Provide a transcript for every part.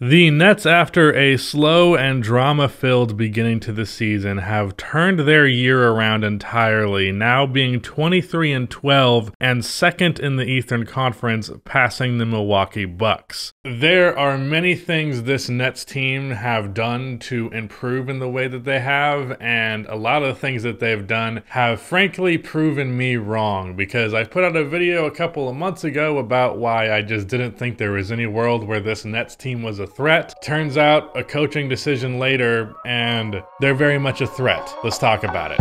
The Nets, after a slow and drama-filled beginning to the season, have turned their year around entirely, now being 23-12 and second in the Eastern Conference, passing the Milwaukee Bucks. There are many things this Nets team have done to improve in the way that they have, and a lot of the things that they've done have frankly proven me wrong, because I put out a video a couple of months ago about why I just didn't think there was any world where this Nets team was a threat. Turns out a coaching decision later, and they're very much a threat. Let's talk about it.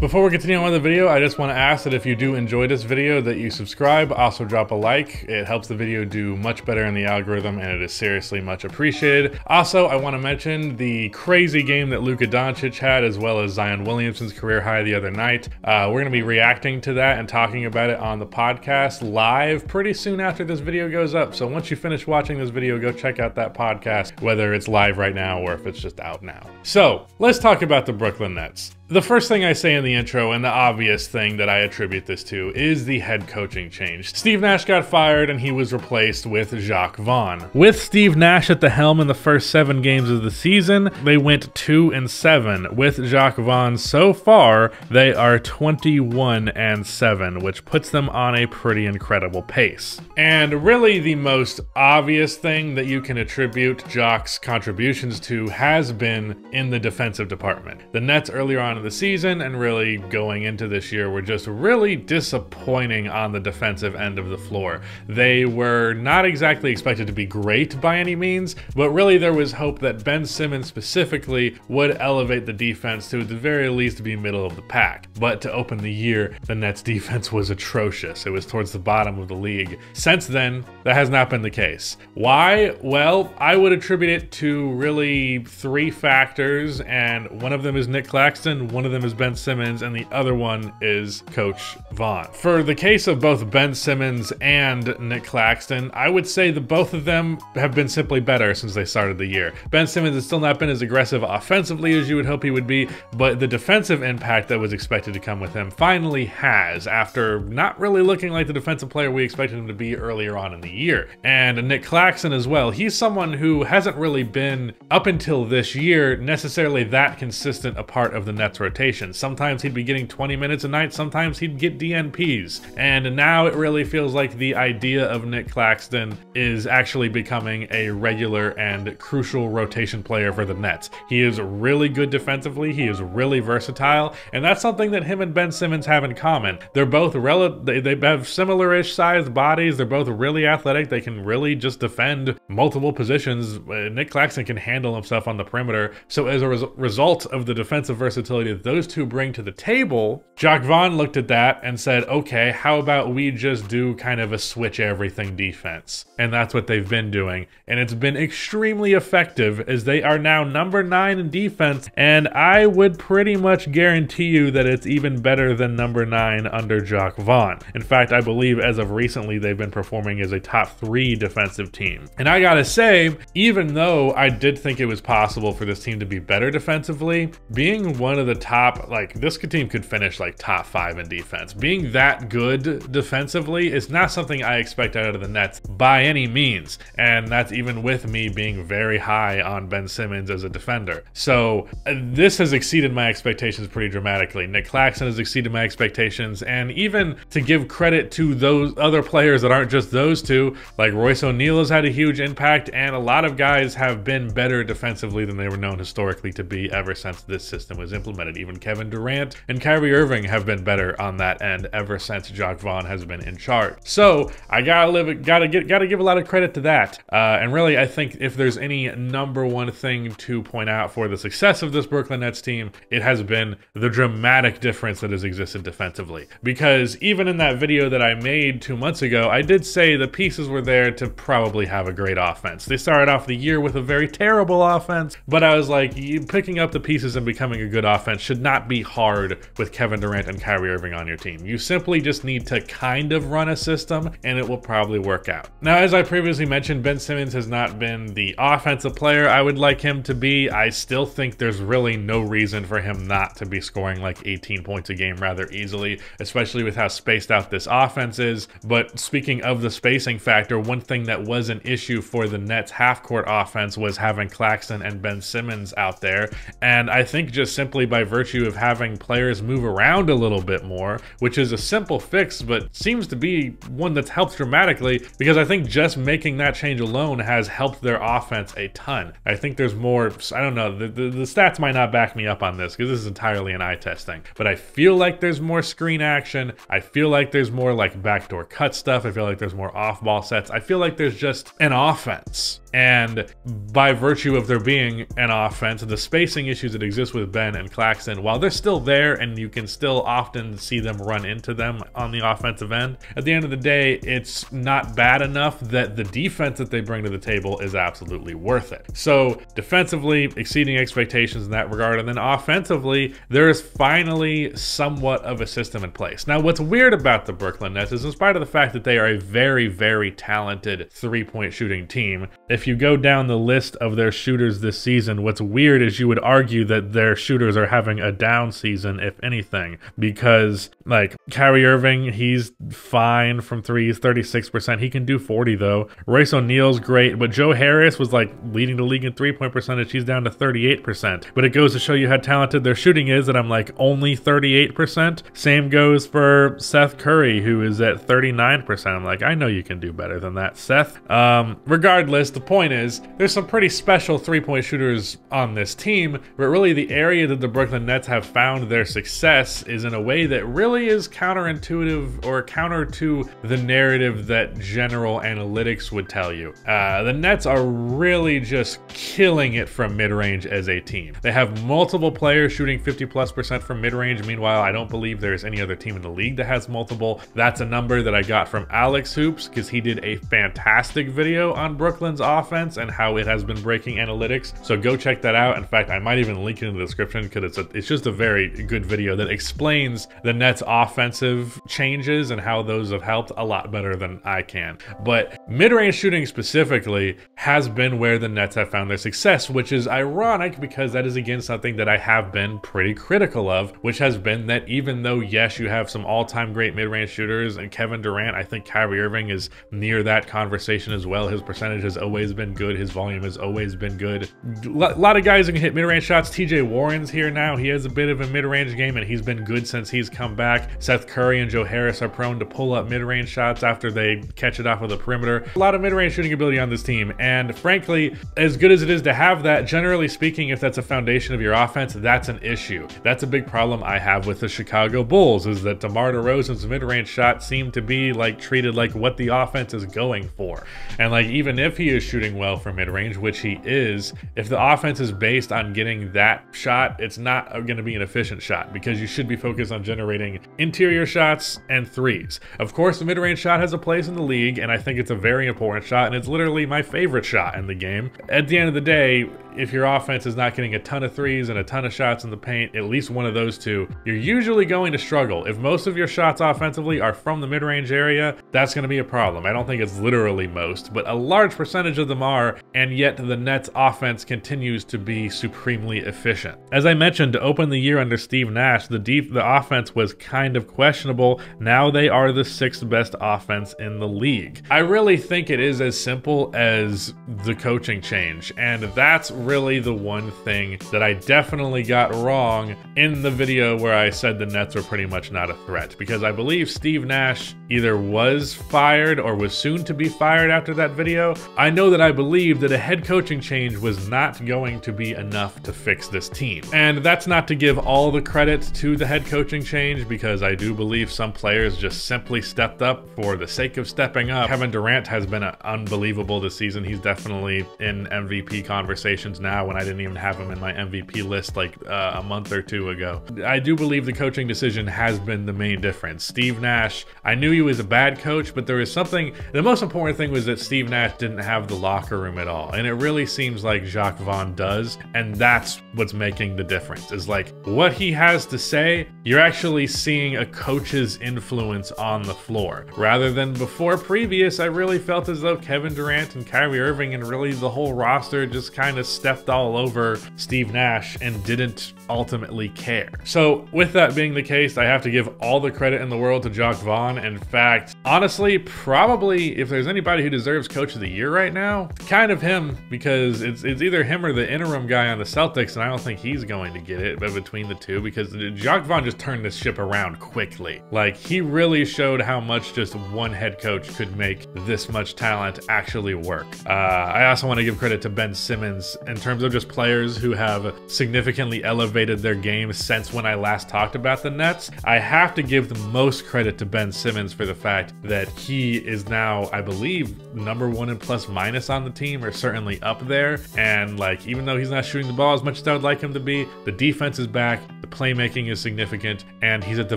Before we continue on with the video, I just want to ask that if you do enjoy this video that you subscribe, also drop a like. It helps the video do much better in the algorithm and it is seriously much appreciated. Also, I want to mention the crazy game that Luka Doncic had, as well as Zion Williamson's career high the other night. We're going to be reacting to that and talking about it on the podcast live pretty soon after this video goes up. So once you finish watching this video, go check out that podcast, whether it's live right now or if it's just out now. So let's talk about the Brooklyn Nets. The first thing I say in the intro, and the obvious thing that I attribute this to, is the head coaching change. Steve Nash got fired and he was replaced with Jacques Vaughn. With Steve Nash at the helm in the first 7 games of the season, they went 2-7. With Jacques Vaughn so far, they are 21-7, which puts them on a pretty incredible pace. And really the most obvious thing that you can attribute Jacques' contributions to has been in the defensive department. The Nets earlier on in the season and really going into this year were just really disappointing on the defensive end of the floor. They were not exactly expected to be great by any means, but really there was hope that Ben Simmons specifically would elevate the defense to at the very least be middle of the pack. But to open the year, the Nets defense was atrocious. It was towards the bottom of the league. Since then, that has not been the case. Why? Well, I would attribute it to really 3 factors, and one of them is Nick Claxton, one of them is Ben Simmons, and the other one is Coach Vaughn. For the case of both Ben Simmons and Nick Claxton, I would say that both of them have been simply better since they started the year. Ben Simmons has still not been as aggressive offensively as you would hope he would be, but the defensive impact that was expected to come with him finally has, after not really looking like the defensive player we expected him to be earlier on in the year. And Nick Claxton as well, he's someone who hasn't really been, up until this year, necessarily that consistent a part of the Nets rotation. Sometimes he'd be getting 20 minutes a night, sometimes he'd get DNPs. And now it really feels like the idea of Nick Claxton is actually becoming a regular and crucial rotation player for the Nets. He is really good defensively, he is really versatile, and that's something that him and Ben Simmons have in common. They're both they have similar-ish sized bodies, they're both really athletic, they can really just defend multiple positions. Nick Claxton can handle himself on the perimeter, so as a result of the defensive versatility that those two bring to the table, Jacques Vaughn looked at that and said, okay, how about we just do kind of a switch everything defense? And that's what they've been doing, and it's been extremely effective, as they are now number 9 in defense, and I would pretty much guarantee you that it's even better than number 9 under Jacques Vaughn. In fact, I believe as of recently they've been performing as a top 3 defensive team. And I gotta say, even though I did think it was possible for this team to be better defensively, being one of the top, like, this team could finish like top 5 in defense. Being that good defensively is not something I expect out of the Nets by any means, and that's even with me being very high on Ben Simmons as a defender. So this has exceeded my expectations pretty dramatically. Nick Claxton has exceeded my expectations, and even to give credit to those other players that aren't just those two, like Royce O'Neal has had a huge impact, and a lot of guys have been better defensively than they were known historically to be ever since this system was implemented. Even Kevin Durant and Kyrie Irving have been better on that end ever since Jacques Vaughn has been in charge. So I gotta give a lot of credit to that. And really, I think if there's any number one thing to point out for the success of this Brooklyn Nets team, it has been the dramatic difference that has existed defensively. Because even in that video that I made 2 months ago, I did say the pieces were there to probably have a great offense. They started off the year with a very terrible offense, but I was like, picking up the pieces and becoming a good offense offense should not be hard with Kevin Durant and Kyrie Irving on your team. You simply just need to kind of run a system and it will probably work out. Now, as I previously mentioned, Ben Simmons has not been the offensive player I would like him to be. I still think there's really no reason for him not to be scoring like 18 points a game rather easily, especially with how spaced out this offense is. But speaking of the spacing factor, one thing that was an issue for the Nets half-court offense was having Claxton and Ben Simmons out there. And I think just simply by virtue of having players move around a little bit more, which is a simple fix, but seems to be one that's helped dramatically, because I think just making that change alone has helped their offense a ton. I think there's more, I don't know, the stats might not back me up on this because this is entirely an eye test thing, but I feel like there's more screen action. I feel like there's more like backdoor cut stuff. I feel like there's more off-ball sets. I feel like there's just an offense. And by virtue of there being an offense, the spacing issues that exist with Ben and Claxton, while they're still there and you can still often see them run into them on the offensive end, at the end of the day, it's not bad enough that the defense that they bring to the table is absolutely worth it. So defensively, exceeding expectations in that regard, and then offensively, there is finally somewhat of a system in place. Now, what's weird about the Brooklyn Nets is, in spite of the fact that they are a very, very talented three-point shooting team, if you go down the list of their shooters this season, what's weird is you would argue that their shooters are having a down season, if anything, because like Kyrie Irving, he's fine from threes, 36%. He can do 40 though. Royce O'Neal's great, but Joe Harris was like leading the league in three-point percentage. He's down to 38%. But it goes to show you how talented their shooting is that I'm like only 38%. Same goes for Seth Curry, who is at 39%. I'm like, I know you can do better than that, Seth. Regardless, the point is, there's some pretty special three-point shooters on this team, but really the area that the Brooklyn Nets have found their success is in a way that really is counterintuitive or counter to the narrative that general analytics would tell you. The Nets are really just killing it from mid-range as a team. They have multiple players shooting 50+% from mid-range. Meanwhile, I don't believe there's any other team in the league that has multiple. That's a number that I got from Alex Hoops because he did a fantastic video on Brooklyn's offense and how it has been breaking analytics. So go check that out. In fact, I might even link it in the description because it's just a very good video that explains the Nets offensive changes and how those have helped a lot better than I can. But mid-range shooting specifically has been where the Nets have found their success, which is ironic because that is again something that I have been pretty critical of, which has been that even though yes, you have some all-time great mid-range shooters and Kevin Durant, I think Kyrie Irving is near that conversation as well. His percentage has always been good. His volume has always been good. A lot of guys who can hit mid-range shots. TJ Warren's here now. He has a bit of a mid-range game and he's been good since he's come back. Seth Curry and Joe Harris are prone to pull up mid-range shots after they catch it off of the perimeter. A lot of mid-range shooting ability on this team, and frankly, as good as it is to have that, generally speaking, if that's a foundation of your offense, that's an issue. That's a big problem I have with the Chicago Bulls, is that DeMar DeRozan's mid-range shots seem to be like treated like what the offense is going for. And like even if he is shooting well from mid-range, which he is, if the offense is based on getting that shot, it's not going to be an efficient shot because you should be focused on generating interior shots and threes. Of course, the mid-range shot has a place in the league, and I think it's a very important shot, and it's literally my favorite shot in the game. At the end of the day, if your offense is not getting a ton of threes and a ton of shots in the paint, at least one of those two, you're usually going to struggle. If most of your shots offensively are from the mid-range area, that's going to be a problem. I don't think it's literally most, but a large percentage of them are, and yet the Nets offense continues to be supremely efficient. As I mentioned, to open the year under Steve Nash, the offense was kind of questionable. Now they are the 6th best offense in the league. I really think it is as simple as the coaching change, and that's really the one thing that I definitely got wrong in the video where I said the Nets were pretty much not a threat, because I believe Steve Nash either was fired or was soon to be fired after that video. I know that I believe that a head coaching change was not going to be enough to fix this team. And that's not to give all the credit to the head coaching change, because I do believe some players just simply stepped up for the sake of stepping up. Kevin Durant has been unbelievable this season. He's definitely in MVP conversations now when I didn't even have him in my MVP list like a month or two ago. I do believe the coaching decision has been the main difference. Steve Nash, I knew he was a bad coach, but there was something, the most important thing was that Steve Nash didn't have the locker room at all. And it really seems like Jacques Vaughn does. And that's what's making the difference, is like what he has to say, you're actually seeing a coach's influence on the floor. Rather than before previous, I really felt as though Kevin Durant and Kyrie Irving and really the whole roster just kind of stepped all over Steve Nash and didn't ultimately care. So with that being the case, I have to give all the credit in the world to Jacques Vaughn. In fact, honestly, probably if there's anybody who deserves Coach of the Year right now, kind of him, because it's either him or the interim guy on the Celtics, and I don't think he's going to get it, but between the two, because Jacques Vaughn just turned this ship around quickly. Like, he really showed how much just one head coach could make this much talent actually work. I also want to give credit to Ben Simmons in terms of just players who have significantly elevated their game since when I last talked about the Nets. I have to give the most credit to Ben Simmons for the fact that he is now, I believe, #1 in plus minus on the team, or certainly up there. And like, even though he's not shooting the ball as much as I would like him to be, the defense is back, the playmaking is significant, and he's at the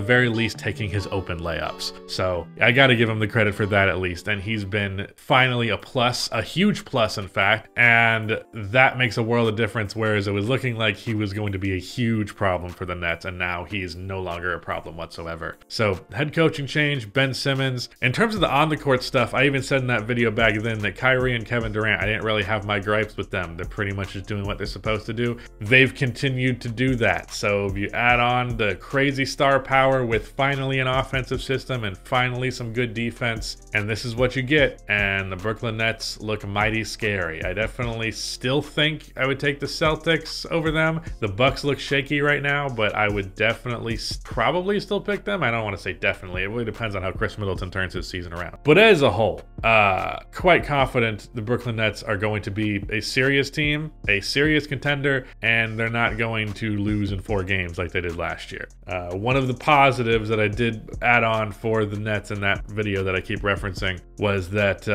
very least taking his open layups. So I got to give him the credit for that at least. And he's been finally a plus, a huge plus in fact, and that makes a world of difference, whereas it was looking like he was going to be a huge problem for the Nets, and now he's no longer a problem whatsoever. So head coaching change, Ben Simmons. In terms of the on-the-court stuff, I even said in that video back then that Kyrie and Kevin Durant, I didn't really have my gripes with them. They're pretty much just doing what they're supposed to do. They've continued to do that. So if you add on the crazy star power with finally an offensive system and finally some good defense, and this is what you get, and the Brooklyn Nets look mighty scary. I definitely still think I would take the Celtics over them. The Bucks look shaky right now, but I would definitely probably still pick them. I don't want to say definitely. It really depends on how Chris Middleton turns his season around. But as a whole, quite confident the Brooklyn Nets are going to be a serious team, a serious contender, and they're not going to lose in 4 games like they did last year. One of the positives that I did add on for the Nets in that video that I keep referencing was that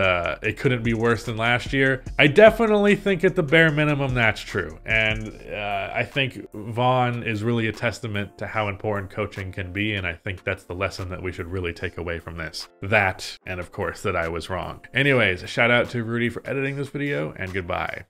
it couldn't be worse than last year. I definitely think at the bare minimum that's true. And I think Vaughn is really a testament to how important coaching can be, and I think that's the lesson that we should really take away from this. That, and of course, that I was wrong. Anyways, shout out to Rudy for editing this video, and goodbye.